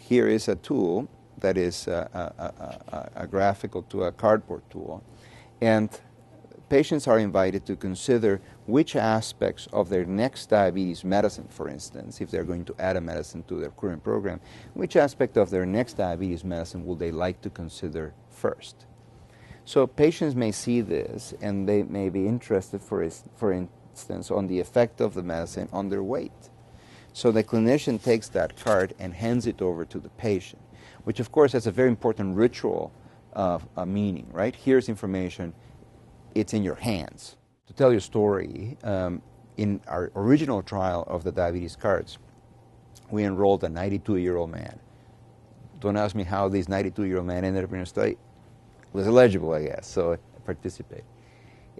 here is a tool that is a graphical tool, a cardboard tool, and patients are invited to consider which aspects of their next diabetes medicine, for instance, if they're going to add a medicine to their current program, which aspect of their next diabetes medicine would they like to consider first. So patients may see this and they may be interested, for instance, on the effect of the medicine on their weight. So the clinician takes that card and hands it over to the patient, which of course has a very important ritual meaning, right? Here's information, it's in your hands. To tell you a story, in our original trial of the diabetes cards, we enrolled a 92-year-old man. Don't ask me how this 92-year-old man ended up in a study. It was eligible, I guess, so I participated.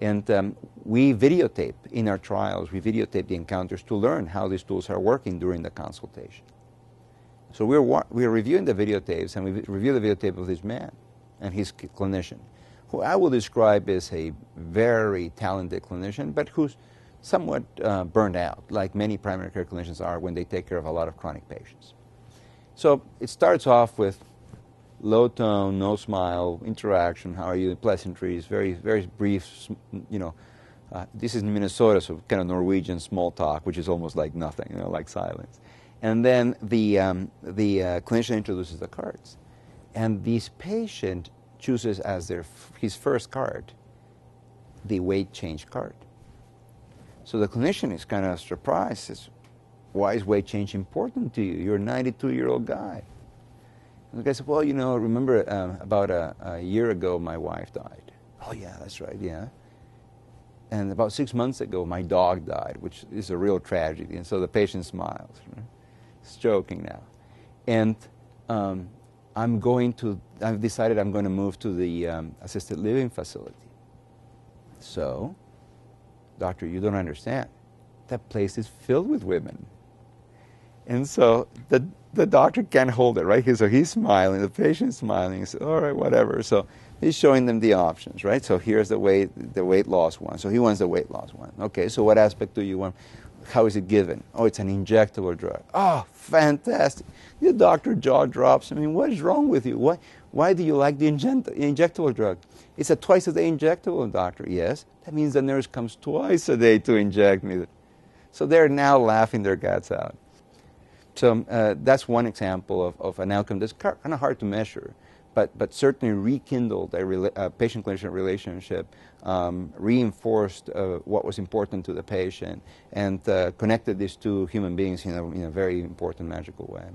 And we videotape in our trials, we videotape the encounters to learn how these tools are working during the consultation. So we're reviewing the videotapes, and we review the videotape of this man and his clinician, who I will describe as a very talented clinician, but who's somewhat burned out, like many primary care clinicians are when they take care of a lot of chronic patients. So it starts off with low tone, no smile, interaction, how are you, pleasantries, very, very brief, you know. This is in Minnesota, so kind of Norwegian small talk, which is almost like nothing, you know, like silence. And then the clinician introduces the cards. And this patient chooses as his first card the weight change card. So the clinician is kind of surprised, says, why is weight change important to you? You're a 92-year-old guy. And the guy said, well, you know, remember about a year ago my wife died. Oh yeah, that's right, yeah. And about 6 months ago my dog died, which is a real tragedy. And so the patient smiles. Right? He's joking now. And I've decided I'm going to move to the assisted living facility. So, doctor, you don't understand. That place is filled with women. And so the doctor can't hold it, right? So he's smiling, the patient's smiling. He says, all right, whatever. So he's showing them the options, right? So here's the weight loss one. So he wants the weight loss one. Okay, so what aspect do you want? How is it given? Oh, it's an injectable drug. Oh, fantastic. The doctor jaw drops. I mean, what is wrong with you? Why do you like the injectable drug? It's a twice-a-day injectable, doctor. Yes. That means the nurse comes twice a day to inject me. So they're now laughing their guts out. So that's one example of an outcome that's kind of hard to measure, but certainly rekindled a patient-clinician relationship, reinforced what was important to the patient, and connected these two human beings in a very important, magical way.